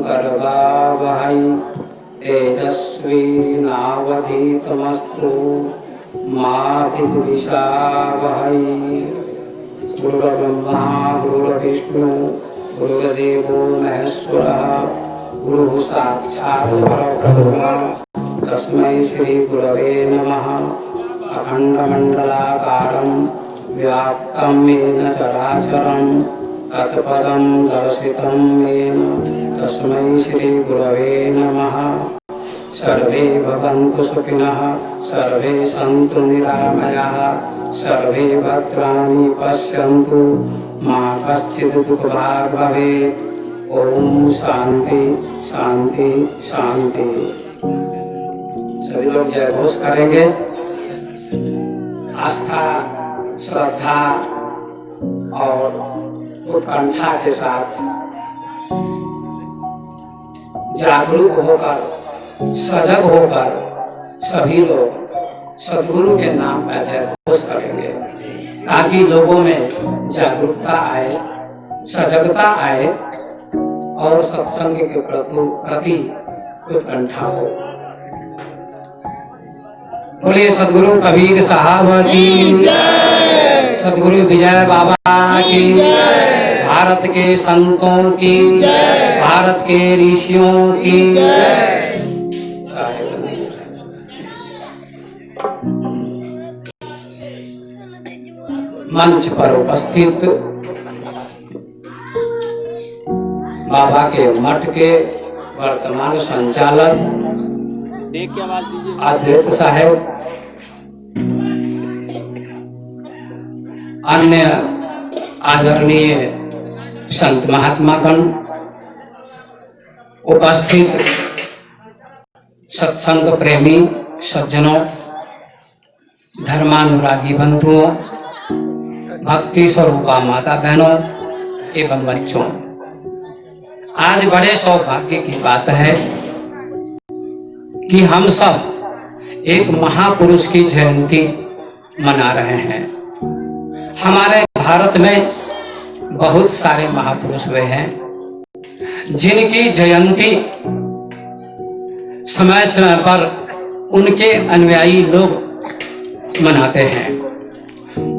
कर्वावहै तेजस्विनावधीतमस्तु मा विद्विषावहै। गुरुर्ब्रह्मा गुरुर्विष्णु गुरुर्देवो महेश्वरः गुरुः साक्षात् परब्रह्म तस्मै श्री गुरवे नमः। अखण्डमण्डलाकारं व्याप्तं येन चराचरं तत्पदं दर्शितं येन तस्मै श्री गुरवे नमः। सर्वे भवन्तु सुखिनः सर्वे सन्तु निरामयाः सर्वे भद्राणि पश्यन्तु मा कश्चित् दुःखभाग् भवेत्। ओम शांति शांति शांति। सभी लोग जय घोष करेंगे। आस्था श्रद्धा और उत्कंठा के साथ जागरूक होकर सजग होकर सभी लोग सद्गुरु के नाम का जय घोष करेंगे ताकि लोगों में जागरूकता आए, सजगता आए और सत्संग के प्रति उत्कंठा हो। बोले सद्गुरु कबीर साहब की जय, सद्गुरु विजय बाबा की जय, भारत के संतों की जय, भारत के ऋषियों की जय। मंच पर उपस्थित बाबा के मठ के वर्तमान संचालक अद्वैत साहेब, अन्य आदरणीय संत महात्मागण, उपस्थित सत्संग प्रेमी सज्जनों, धर्मानुरागी बंधुओं, भक्ति स्वरूपा माता बहनों एवं बच्चों, आज बड़े सौभाग्य की बात है कि हम सब एक महापुरुष की जयंती मना रहे हैं। हमारे भारत में बहुत सारे महापुरुष हुए हैं जिनकी जयंती समय समय पर उनके अनुयायी लोग मनाते हैं।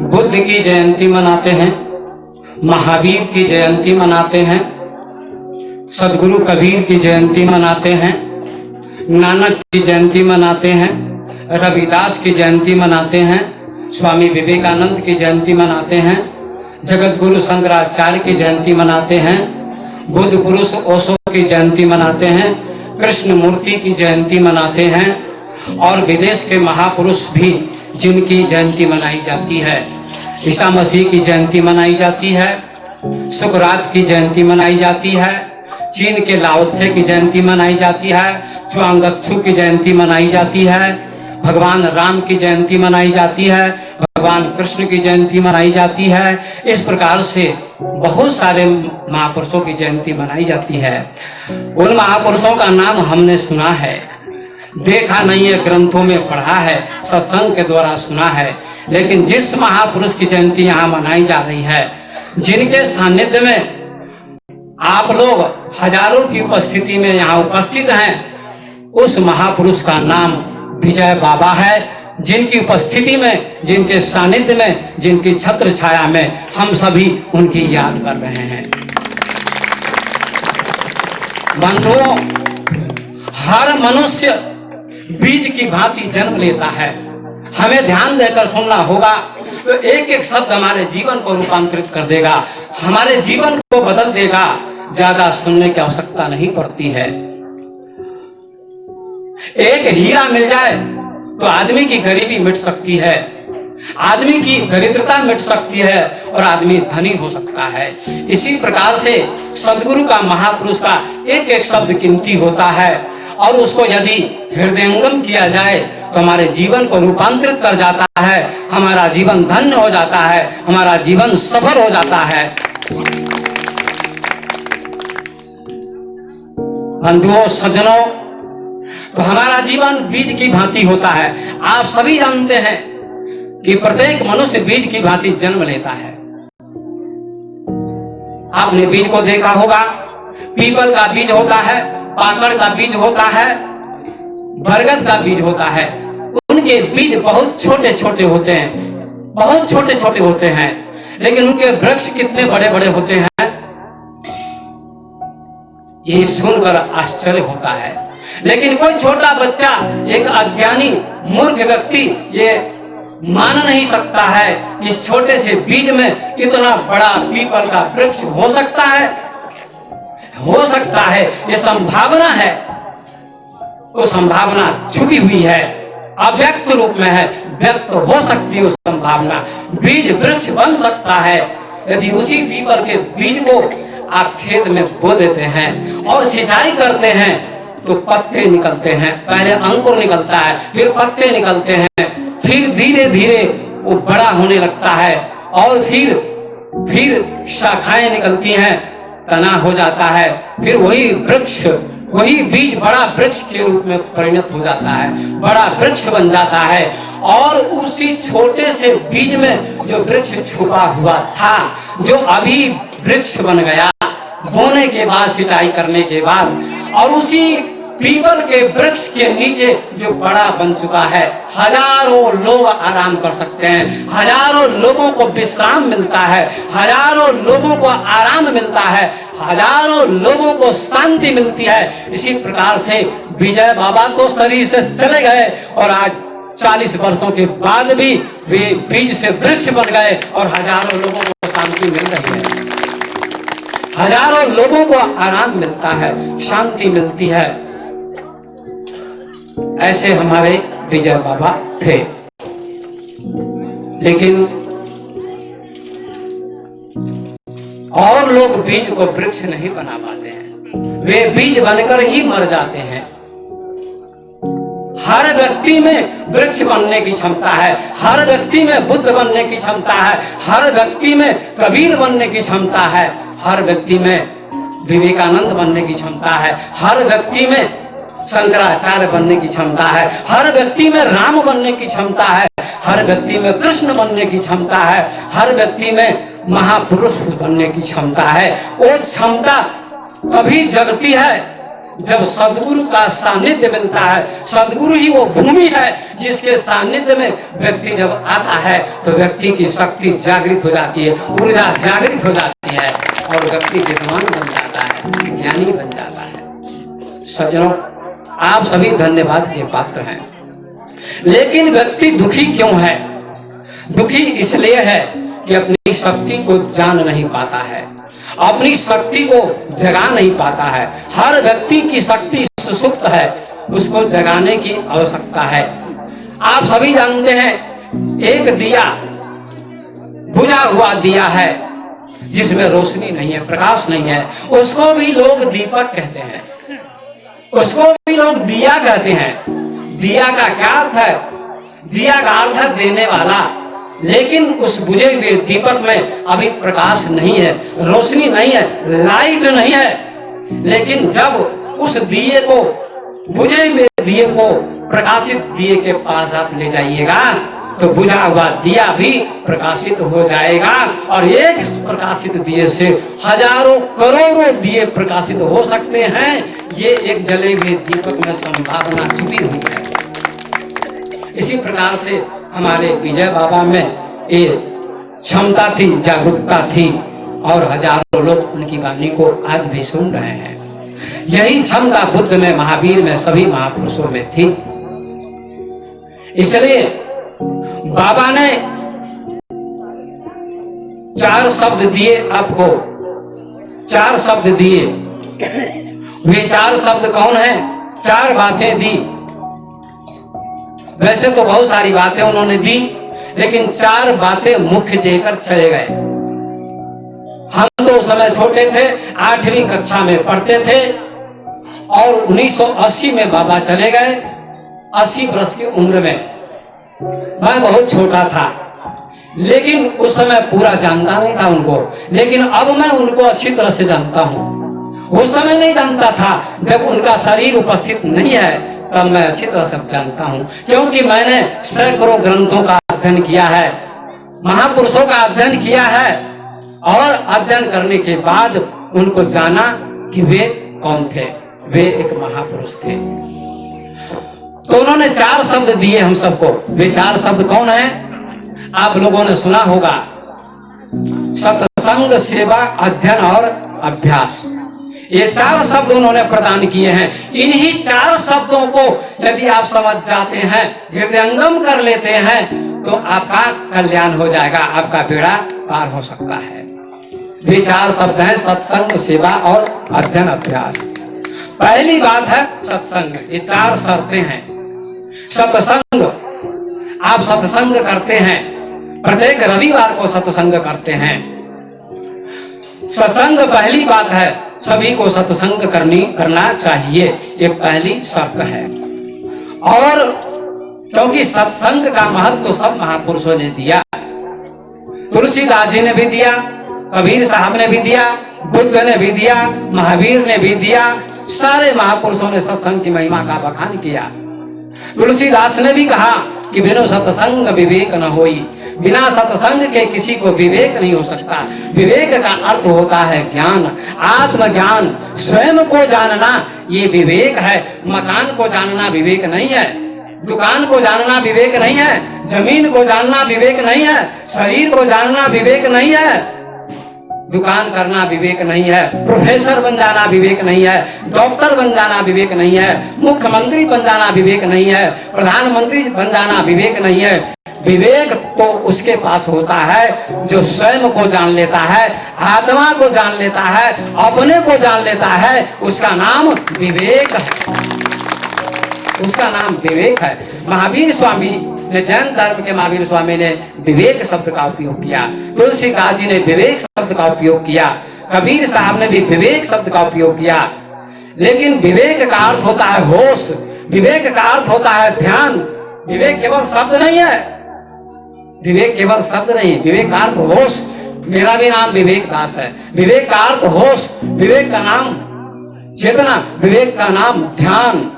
बुद्ध की जयंती मनाते हैं, महावीर की जयंती मनाते हैं, सद्गुरु कबीर की जयंती मनाते हैं, नानक की जयंती मनाते हैं, रविदास की जयंती मनाते हैं, स्वामी विवेकानंद की जयंती मनाते हैं, जगत गुरु शंकराचार्य की जयंती मनाते हैं, बुद्ध पुरुष ओशो की जयंती मनाते हैं, कृष्ण मूर्ति की जयंती मनाते हैं और विदेश के महापुरुष भी जिनकी जयंती मनाई जाती है। ईसा मसीह की जयंती मनाई जाती है, सुकरात की जयंती मनाई जाती है, चीन के लाओ त्से की जयंती मनाई जाती है, च्वांगत्सु की जयंती मनाई जाती है, भगवान राम की जयंती मनाई जाती है, भगवान कृष्ण की जयंती मनाई जाती है। इस प्रकार से बहुत सारे महापुरुषों की जयंती मनाई जाती है। उन महापुरुषों का नाम हमने सुना है, देखा नहीं है, ग्रंथों में पढ़ा है, सत्संग के द्वारा सुना है, लेकिन जिस महापुरुष की जयंती यहाँ मनाई जा रही है, जिनके सानिध्य में आप लोग हजारों की उपस्थिति में यहाँ उपस्थित हैं, उस महापुरुष का नाम विजय बाबा है, जिनकी उपस्थिति में, जिनके सानिध्य में, जिनकी छत्र छाया में हम सभी उनकी याद कर रहे हैं। बंधुओं, हर मनुष्य बीज की भांति जन्म लेता है। हमें ध्यान देकर सुनना होगा तो एक एक शब्द हमारे जीवन को रूपांतरित कर देगा, हमारे जीवन को बदल देगा। ज्यादा सुनने की आवश्यकता नहीं पड़ती है। एक हीरा मिल जाए तो आदमी की गरीबी मिट सकती है, आदमी की दरिद्रता मिट सकती है और आदमी धनी हो सकता है। इसी प्रकार से सद्गुरु का, महापुरुष का एक एक शब्द कीमती होता है और उसको यदि हृदयंगम किया जाए तो हमारे जीवन को रूपांतरित कर जाता है, हमारा जीवन धन्य हो जाता है, हमारा जीवन सफल हो जाता है। बंधुओं सज्जनों, तो हमारा जीवन बीज की भांति होता है। आप सभी जानते हैं कि प्रत्येक मनुष्य बीज की भांति जन्म लेता है। आपने बीज को देखा होगा, पीपल का बीज होता है, पाकड़ का बीज होता है, बरगद का बीज होता है। उनके बीज बहुत छोटे छोटे होते हैं, बहुत छोटे छोटे होते हैं, लेकिन उनके वृक्ष कितने बड़े बड़े होते हैं, ये सुनकर आश्चर्य होता है। लेकिन कोई छोटा बच्चा, एक अज्ञानी मूर्ख व्यक्ति ये मान नहीं सकता है कि इस छोटे से बीज में इतना बड़ा पीपल का वृक्ष हो सकता है। हो सकता है, ये संभावना है, वो संभावना छुपी हुई है, अव्यक्त रूप में है, व्यक्त हो सकती है वो संभावना। बीज वृक्ष बन सकता है यदि उसी पीपल के बीज को आप खेत में बो देते हैं और सिंचाई करते हैं तो पत्ते निकलते हैं। पहले अंकुर निकलता है, फिर पत्ते निकलते हैं, फिर धीरे धीरे वो बड़ा होने लगता है और फिर शाखाएं निकलती हैं, तना हो जाता है, फिर वही वृक्ष, वही बीज बड़ा वृक्ष के रूप में परिणत हो जाता है, बड़ा वृक्ष बन जाता है। और उसी छोटे से बीज में जो वृक्ष छुपा हुआ था, जो अभी वृक्ष बन गया बोने के बाद, सिंचाई करने के बाद, और उसी पीपल के वृक्ष के नीचे जो बड़ा बन चुका है, हजारों लोग आराम कर सकते हैं, हजारों लोगों को विश्राम मिलता है, हजारों लोगों को आराम मिलता है, हजारों लोगों को शांति मिलती है। इसी प्रकार से विजय बाबा तो शरीर से चले गए और आज 40 वर्षों के बाद भी वे बीज से वृक्ष बन गए और हजारों लोगों को शांति मिल रही है, हजारों लोगों को आराम मिलता है, शांति मिलती है। ऐसे हमारे विजय बाबा थे। लेकिन और लोग बीज को वृक्ष नहीं बना पाते हैं, वे बीज बनकर ही मर जाते हैं। हर व्यक्ति में वृक्ष बनने की क्षमता है, हर व्यक्ति में बुद्ध बनने की क्षमता है, हर व्यक्ति में कबीर बनने की क्षमता है, हर व्यक्ति में विवेकानंद बनने की क्षमता है, हर व्यक्ति में शंकराचार्य बनने की क्षमता है, हर व्यक्ति में राम बनने की क्षमता है, हर व्यक्ति में कृष्ण बनने की क्षमता है, हर व्यक्ति में महापुरुष बनने की क्षमता है। वो क्षमता तभी जगती है जब सद्गुरु का सानिध्य मिलता है। सद्गुरु ही वो भूमि है जिसके सानिध्य में व्यक्ति जब आता है तो व्यक्ति की शक्ति जागृत हो जाती है, ऊर्जा जागृत हो जाती है और व्यक्ति विद्वान बन जाता है, ज्ञानी बन जाता है। सज्जनों, आप सभी धन्यवाद के पात्र हैं, लेकिन व्यक्ति दुखी क्यों है? दुखी इसलिए है कि अपनी शक्ति को जान नहीं पाता है, अपनी शक्ति को जगा नहीं पाता है। हर व्यक्ति की शक्ति सुसुप्त है, उसको जगाने की आवश्यकता है। आप सभी जानते हैं एक दिया, बुझा हुआ दिया है जिसमें रोशनी नहीं है, प्रकाश नहीं है, उसको भी लोग दीपक कहते हैं, उसको भी लोग दिया कहते हैं। दिया का क्या अर्थ है? दिया का अर्थ है देने वाला, लेकिन उस बुझे हुए दीपक में अभी प्रकाश नहीं है, रोशनी नहीं है, लाइट नहीं है। लेकिन जब उस दिए को, बुझे हुए दिए को प्रकाशित दिए के पास आप ले जाइएगा तो बुझा हुआ दिया भी प्रकाशित हो जाएगा और एक प्रकाशित दिए से हजारों करोड़ों दिए प्रकाशित हो सकते हैं। ये एक जले हुए दीपक में संभावना छुपी हुई है। इसी प्रकार से हमारे विजय बाबा में ये क्षमता थी, जागरूकता थी और हजारों लोग उनकी वाणी को आज भी सुन रहे हैं। यही क्षमता बुद्ध में, महावीर में, सभी महापुरुषों में थी। इसलिए बाबा ने 4 शब्द दिए आपको, 4 शब्द दिए। वे 4 शब्द कौन है? 4 बातें दी। वैसे तो बहुत सारी बातें उन्होंने दी, लेकिन 4 बातें मुख्य देकर चले गए। हम तो उस समय छोटे थे, 8वीं कक्षा में पढ़ते थे और 1980 में बाबा चले गए, 80 वर्ष की उम्र में। मैं बहुत छोटा था, लेकिन उस समय पूरा जानता नहीं था उनको, लेकिन अब मैं उनको अच्छी तरह से जानता हूं। उस समय नहीं जानता था, जब उनका शरीर उपस्थित नहीं है तब मैं अच्छी तरह से जानता हूं, क्योंकि मैंने सैकड़ों ग्रंथों का अध्ययन किया है, महापुरुषों का अध्ययन किया है और अध्ययन करने के बाद उनको जाना कि वे कौन थे। वे एक महापुरुष थे। तो उन्होंने 4 शब्द दिए हम सबको। वे 4 शब्द कौन है? आप लोगों ने सुना होगा, सत्संग, सेवा, अध्ययन और अभ्यास। ये 4 शब्द उन्होंने प्रदान किए हैं। इन्हीं 4 शब्दों को यदि आप समझ जाते हैं, हृदयंगम कर लेते हैं, तो आपका कल्याण हो जाएगा, आपका बेड़ा पार हो सकता है। वे 4 शब्द हैं, सत्संग, सेवा और अध्ययन अभ्यास। पहली बात है सत्संग। ये 4 शर्तें हैं। सत्संग, आप सत्संग करते हैं, प्रत्येक रविवार को सत्संग करते हैं। सत्संग पहली बात है, सभी को सत्संग करना चाहिए, ये पहली शर्त है। और क्योंकि सत्संग का महत्व तो सब महापुरुषों ने दिया। तुलसीदास जी ने भी दिया, कबीर साहब ने भी दिया, बुद्ध ने भी दिया, महावीर ने भी दिया। सारे महापुरुषों ने सत्संग की महिमा का बखान किया। तुलसीदास ने भी कहा कि बिनु सत्संग विवेक न होई। बिना सत्संग के किसी को विवेक नहीं हो सकता। विवेक का अर्थ होता है ज्ञान, आत्मज्ञान, स्वयं को जानना, ये विवेक है। मकान को जानना विवेक नहीं है, दुकान को जानना विवेक नहीं है, जमीन को जानना विवेक नहीं है, शरीर को जानना विवेक नहीं है, दुकान करना विवेक नहीं है, प्रोफेसर बन जाना विवेक नहीं है, डॉक्टर बन जाना विवेक नहीं है, मुख्यमंत्री बन जाना विवेक नहीं है, प्रधानमंत्री बन जाना विवेक नहीं है। विवेक तो उसके पास होता है जो स्वयं को जान लेता है, आत्मा को जान लेता है, अपने को जान लेता है, उसका नाम विवेक है। उसका नाम विवेक है। महावीर स्वामी ने, जैन धर्म के महावीर स्वामी ने विवेक शब्द का उपयोग किया। तुलसीदास जी ने विवेक शब्द का उपयोग किया। कबीर साहब ने भी विवेक शब्द का उपयोग किया। लेकिन विवेक का अर्थ होता है होश, विवेक का अर्थ होता है ध्यान। विवेक केवल शब्द नहीं है, विवेक केवल शब्द नहीं, विवेक का अर्थ होश। मेरा भी नाम विवेक दास है। विवेक का अर्थ होश, विवेक का नाम चेतना, विवेक का नाम ध्यान।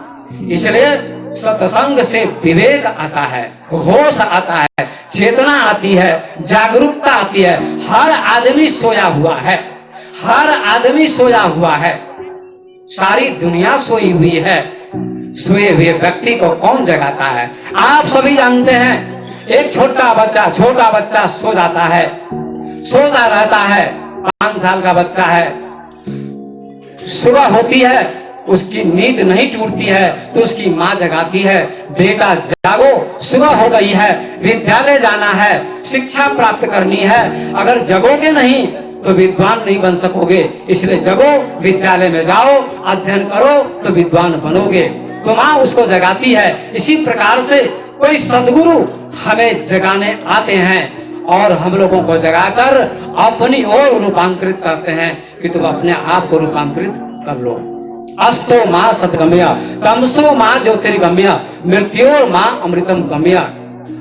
इसलिए सत्संग से विवेक आता है, होश आता है, चेतना आती है, जागरूकता आती है। हर आदमी सोया हुआ है, हर आदमी सोया हुआ है, सारी दुनिया सोई हुई है। सोए हुए व्यक्ति को कौन जगाता है? आप सभी जानते हैं, एक छोटा बच्चा सो जाता है, सोता रहता है। 5 साल का बच्चा है, सुबह होती है, उसकी नींद नहीं टूटती है तो उसकी माँ जगाती है, बेटा जागो, सुबह हो गई है, विद्यालय जाना है, शिक्षा प्राप्त करनी है। अगर जगोगे नहीं तो विद्वान नहीं बन सकोगे, इसलिए जगो, विद्यालय में जाओ, अध्ययन करो तो विद्वान बनोगे। तो माँ उसको जगाती है। इसी प्रकार से कोई सद्गुरु हमें जगाने आते हैं और हम लोगों को जगाकर अपनी ओर रूपांतरित करते हैं कि तुम अपने आप को रूपांतरित कर लो। अस्तो मां सतगम्य, तमसो मां ज्योतिर्गम्य, मृत्योर मां अमृतम गम्य।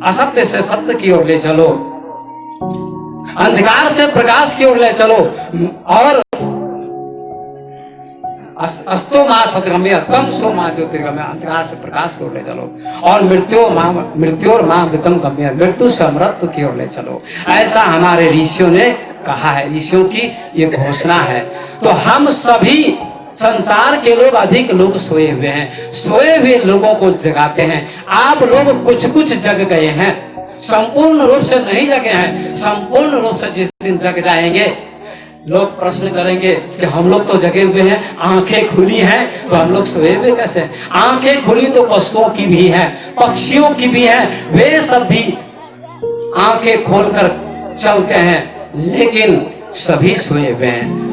असत्य से सत्य की ओर ले चलो, अंधकार से प्रकाश की ओर ले चलो। और अस्तो मां सतगम्य, तमसो मां ज्योतिर्गम्य, अंधकार से प्रकाश की ओर ले चलो। और मृत्योर मां अमृतम गम्य, मृत्यु से अमृत की ओर ले चलो। ऐसा हमारे ऋषियों ने कहा है, ऋषियों की ये घोषणा है। तो हम सभी संसार के लोग, अधिक लोग सोए हुए हैं, सोए हुए लोगों को जगाते हैं। आप लोग कुछ जग गए हैं, संपूर्ण रूप से नहीं जगे हैं। संपूर्ण रूप से जिस दिन जग जाएंगे, लोग प्रश्न करेंगे कि हम लोग तो जगे हुए हैं, आंखें खुली हैं, तो हम लोग सोए हुए कैसे? आंखें खुली तो पशुओं की भी है, पक्षियों की भी है, वे सब भी आंखें खोलकर चलते हैं, लेकिन सभी सोए हुए हैं।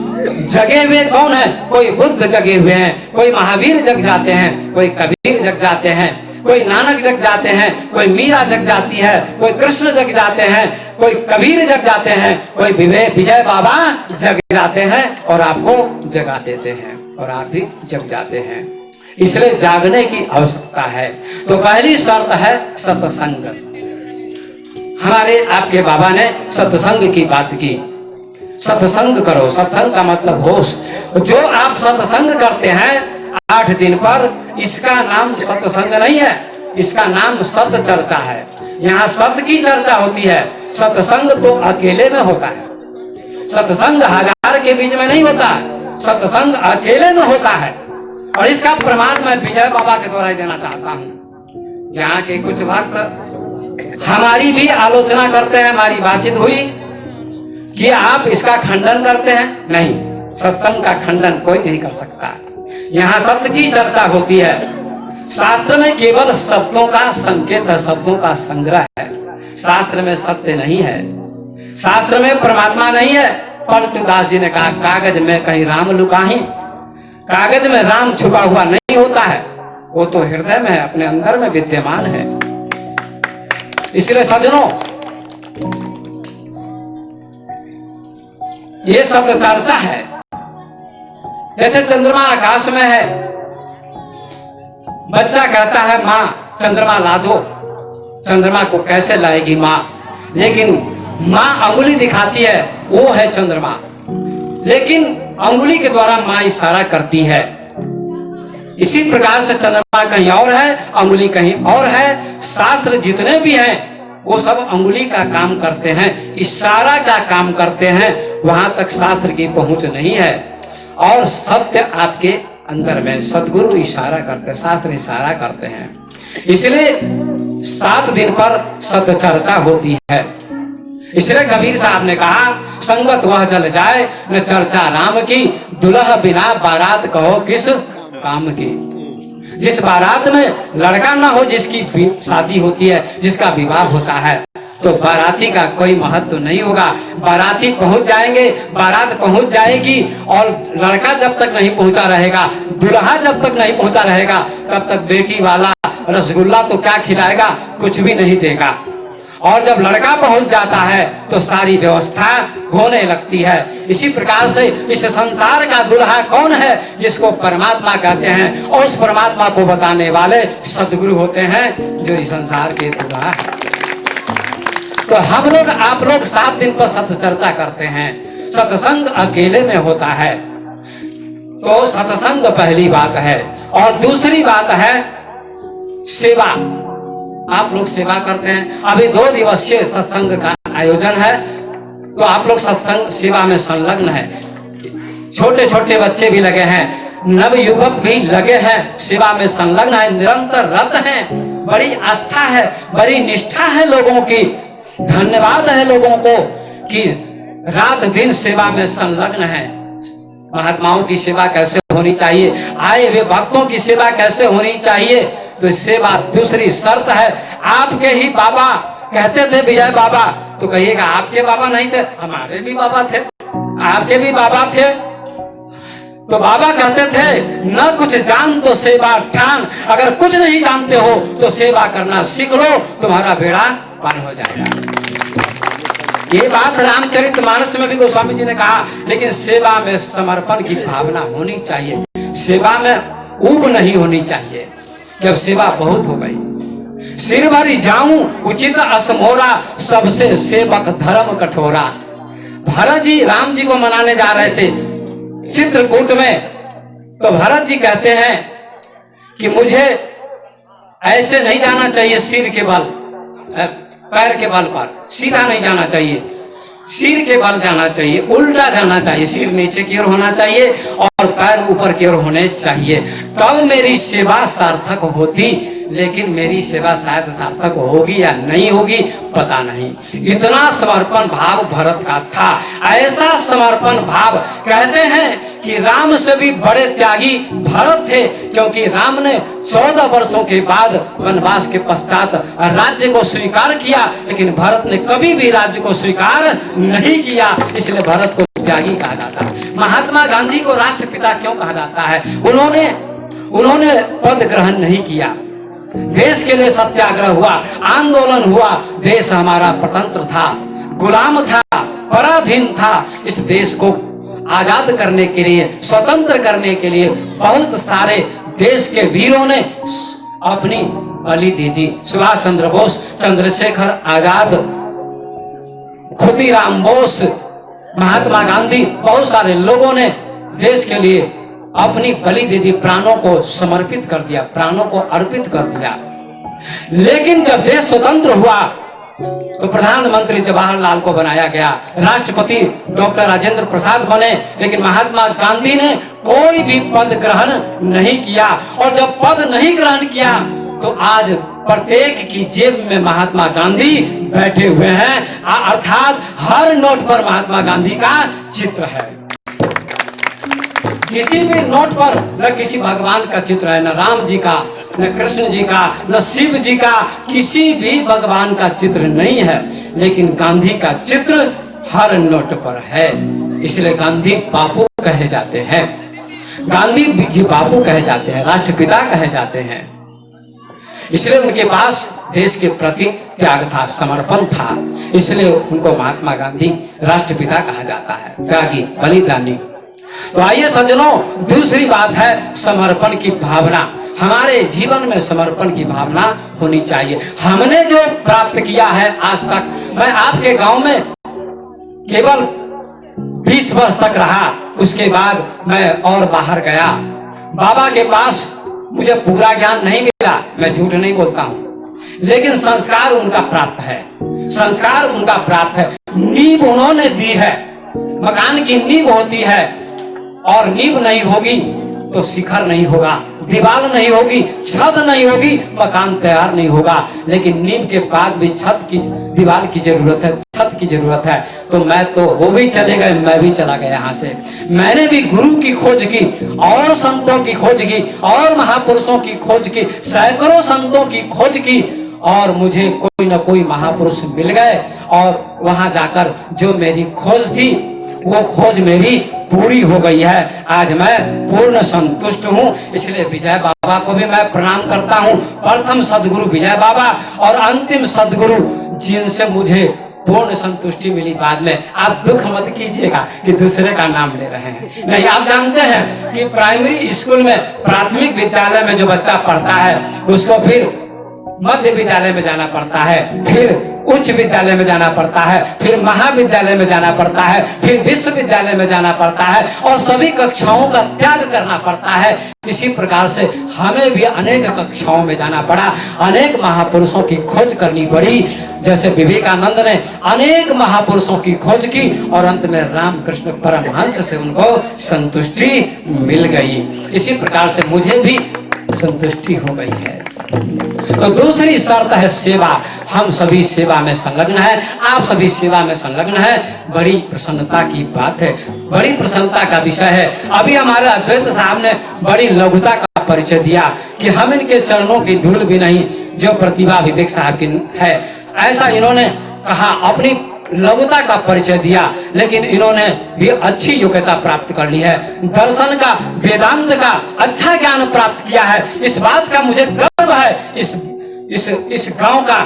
जगे हुए कौन है? कोई बुद्ध जगे हुए हैं, कोई महावीर जग जाते हैं, कोई कबीर जग जाते हैं, कोई नानक जग जाते हैं, कोई मीरा जग जाती है, कोई कृष्ण जग जाते हैं, कोई कबीर जग जाते हैं, कोई विजय बाबा जग जाते हैं और आपको जगा देते हैं और आप भी जग जाते हैं। इसलिए जागने की आवश्यकता है। तो पहली शर्त है सत्संग। हमारे आपके बाबा ने सत्संग की बात की। सत्संग करो, सत्संग का मतलब होश। जो आप सत्संग करते हैं 8 दिन पर, इसका नाम सत्संग नहीं है, इसका नाम सत चर्चा है। यहाँ सत्य की चर्चा होती है। सत्संग तो अकेले में होता है, सत्संग हजार के बीच में नहीं होता है। सत्संग अकेले में होता है। और इसका प्रमाण मैं विजय बाबा के द्वारा देना चाहता हूं। यहाँ के कुछ भक्त हमारी भी आलोचना करते हैं, हमारी बातचीत हुई कि आप इसका खंडन करते हैं। नहीं, सत्संग का खंडन कोई नहीं कर सकता। यहाँ सत्य की चर्चा होती है। शास्त्र में केवल शब्दों का संकेत है, शब्दों का संग्रह है। शास्त्र में सत्य नहीं है, शास्त्र में परमात्मा नहीं है। पलटू दास जी ने कहा, कागज में कहीं राम लुकाही। कागज में राम छुपा हुआ नहीं होता है, वो तो हृदय में है, अपने अंदर में विद्यमान है। इसलिए सज्जनों, ये शब्द चर्चा है। जैसे चंद्रमा आकाश में है, बच्चा कहता है मां चंद्रमा ला दो। चंद्रमा को कैसे लाएगी मां? लेकिन मां अंगुली दिखाती है, वो है चंद्रमा। लेकिन अंगुली के द्वारा मां इशारा करती है। इसी प्रकार से चंद्रमा कहीं और है, अंगुली कहीं और है। शास्त्र जितने भी हैं वो सब अंगुली का काम करते हैं, इशारा का काम करते हैं। वहां तक शास्त्र की पहुंच नहीं है। और सत्य आपके अंदर में, सदगुरु इशारा करते हैं, शास्त्र इशारा करते हैं। इसलिए 7 दिन पर सत्य चर्चा होती है। इसलिए कबीर साहब ने कहा, संगत वह जल जाए न चर्चा राम की, दुल्हा बिना बारात कहो किस काम की। जिस बारात में लड़का ना हो, जिसकी शादी होती है, जिसका विवाह होता है, तो बाराती का कोई महत्व नहीं होगा। बाराती पहुंच जाएंगे, बारात पहुंच जाएगी, और लड़का जब तक नहीं पहुंचा रहेगा, दुल्हा जब तक नहीं पहुंचा रहेगा, तब तक बेटी वाला रसगुल्ला तो क्या खिलाएगा, कुछ भी नहीं देगा। और जब लड़का पहुंच जाता है तो सारी व्यवस्था होने लगती है। इसी प्रकार से इस संसार का दुल्हा कौन है? जिसको परमात्मा कहते हैं, और उस परमात्मा को बताने वाले सदगुरु होते हैं, जो इस संसार के दुल्हा है। तो हम लोग, आप लोग 7 दिन पर सत्य चर्चा करते हैं। सत्संग अकेले में होता है। तो सत्संग पहली बात है। और दूसरी बात है सेवा। आप लोग सेवा करते हैं। अभी 2 दिवसीय सत्संग का आयोजन है, तो आप लोग सत्संग सेवा में संलग्न है। छोटे छोटे बच्चे भी लगे हैं, नव युवक भी लगे हैं, सेवा में संलग्न है, निरंतर रत हैं। बड़ी आस्था है, बड़ी निष्ठा है लोगों की। धन्यवाद है लोगों को कि रात दिन सेवा में संलग्न है। महात्माओं की सेवा कैसे होनी चाहिए, आए हुए भक्तों की सेवा कैसे होनी चाहिए, तो सेवा दूसरी शर्त है। आपके ही बाबा कहते थे विजय बाबा, तो कहिएगा आपके बाबा नहीं थे, हमारे भी बाबा थे, आपके भी बाबा थे। तो बाबा कहते थे, न कुछ जान तो सेवा ठान। अगर कुछ नहीं जानते हो तो सेवा करना सीख लो, तुम्हारा बेड़ा पार हो जाएगा। ये बात रामचरितमानस में भी गोस्वामी जी ने कहा। लेकिन सेवा में समर्पण की भावना होनी चाहिए, सेवा में ऊब नहीं होनी चाहिए। जब सेवा बहुत हो गई, सिर भरी जाऊं उचित असमोरा, सबसे सेवक धर्म कठोरा। भरत जी राम जी को मनाने जा रहे थे चित्रकूट में, तो भरत जी कहते हैं कि मुझे ऐसे नहीं जाना चाहिए, सिर के बल, पैर के बल पर, सीधा नहीं जाना चाहिए, सिर के बल जाना चाहिए, उल्टा जाना चाहिए। सिर नीचे की ओर होना चाहिए और पैर ऊपर की ओर होने चाहिए, तब मेरी सेवा सार्थक होती। लेकिन मेरी सेवा शायद सार्थक होगी या नहीं होगी, पता नहीं। इतना समर्पण भाव भरत का था। ऐसा समर्पण भाव, कहते हैं कि राम से भी बड़े त्यागी भरत थे, क्योंकि राम ने 14 वर्षों के बाद वनवास के पश्चात राज्य को स्वीकार किया, लेकिन भरत ने कभी भी राज्य को स्वीकार नहीं किया। इसलिए भरत को त्यागी कहा जाता है। महात्मा गांधी को राष्ट्रपिता क्यों कहा जाता है? उन्होंने पद ग्रहण नहीं किया, देश के लिए सत्याग्रह हुआ, आंदोलन हुआ। देश हमारा स्वतंत्र था, गुलाम था, पराधीन था। इस देश को आजाद करने के लिए, स्वतंत्र करने के लिए बहुत सारे देश के वीरों ने अपनी बलि दे दी। सुभाष चंद्र बोस, चंद्रशेखर आजाद, खुदीराम बोस, महात्मा गांधी, बहुत सारे लोगों ने देश के लिए अपनी बलि दे दी, प्राणों को समर्पित कर दिया, प्राणों को अर्पित कर दिया। लेकिन जब देश स्वतंत्र हुआ तो प्रधानमंत्री जवाहरलाल को बनाया गया, राष्ट्रपति डॉक्टर राजेंद्र प्रसाद बने, लेकिन महात्मा गांधी ने कोई भी पद ग्रहण नहीं किया। और जब पद नहीं ग्रहण किया तो आज प्रत्येक की जेब में महात्मा गांधी बैठे हुए हैं, अर्थात हर नोट पर महात्मा गांधी का चित्र है। किसी भी नोट पर न किसी भगवान का चित्र है, न राम जी का, न कृष्ण जी का, न शिव जी का, किसी भी भगवान का चित्र नहीं है, लेकिन गांधी का चित्र हर नोट पर है। इसलिए गांधी बापू कहे जाते हैं, गांधी जी बापू कहे जाते हैं, राष्ट्रपिता कहे जाते हैं। इसलिए उनके पास देश के प्रति त्याग था, समर्पण था, इसलिए उनको महात्मा गांधी राष्ट्रपिता कहा जाता है, त्यागी, बलिदानी। तो आइए सज्जनों, दूसरी बात है समर्पण की भावना। हमारे जीवन में समर्पण की भावना होनी चाहिए। हमने जो प्राप्त किया है आज तक, मैं आपके गांव में केवल 20 वर्ष तक रहा, उसके बाद मैं और बाहर गया। बाबा के पास मुझे पूरा ज्ञान नहीं मिला, मैं झूठ नहीं बोलता हूं, लेकिन संस्कार उनका प्राप्त है, संस्कार उनका प्राप्त है। नींव उन्होंने दी है। मकान की नींव होती है, और नींव नहीं होगी तो शिखर नहीं होगा, दीवार नहीं होगी, छत नहीं होगी, मकान तैयार नहीं होगा। लेकिन नींव के बाद भी छत की, दीवार की जरूरत है, छत की जरूरत है। तो मैं तो वो भी चले गए, मैं भी चला गया यहाँ से। मैंने भी गुरु की खोज की, और संतों की खोज की, और महापुरुषों की खोज की, सैकड़ों संतों की खोज की, और मुझे कोई ना कोई महापुरुष मिल गए। और वहां जाकर जो मेरी खोज थी, वो खोज मेरी पूरी हो गई है। आज मैं पूर्ण संतुष्ट हूं। इसलिए विजय बाबा को भी मैं प्रणाम करता हूं, प्रथम सदगुरु विजय बाबा और अंतिम सदगुरु, जिनसे मुझे पूर्ण संतुष्टि मिली। बाद में आप दुख मत कीजिएगा कि दूसरे का नाम ले रहे हैं। नहीं, आप जानते हैं कि प्राइमरी स्कूल में, प्राथमिक विद्यालय में जो बच्चा पढ़ता है, उसको फिर मध्य विद्यालय में जाना पड़ता है, फिर उच्च विद्यालय में जाना पड़ता है, फिर महाविद्यालय में जाना पड़ता है, फिर विश्वविद्यालय में जाना पड़ता है, और सभी कक्षाओं का त्याग करना पड़ता है। इसी प्रकार से हमें भी अनेक कक्षाओं में जाना पड़ा, अनेक महापुरुषों की खोज करनी पड़ी। जैसे विवेकानंद ने अनेक महापुरुषों की खोज की, और अंत में रामकृष्ण परमहंस से उनको संतुष्टि मिल गई। इसी प्रकार से मुझे भी संतुष्टि हो गई है। तो दूसरी शर्त है सेवा। हम सभी सेवा में संलग्न हैं, आप सभी सेवा में संलग्न हैं। बड़ी प्रसन्नता की बात है, बड़ी प्रसन्नता का विषय है। अभी हमारे अद्वैत साहब ने बड़ी लघुता का परिचय दिया कि हम इनके चरणों की धूल भी नहीं, जो प्रतिभा विवेक साहब की है, ऐसा इन्होंने कहा, अपनी लघुता का परिचय दिया। लेकिन इन्होंने भी अच्छी योग्यता प्राप्त कर ली है, दर्शन का, वेदांत का अच्छा ज्ञान प्राप्त किया है। इस बात का मुझे गर्व है, इस गांव का,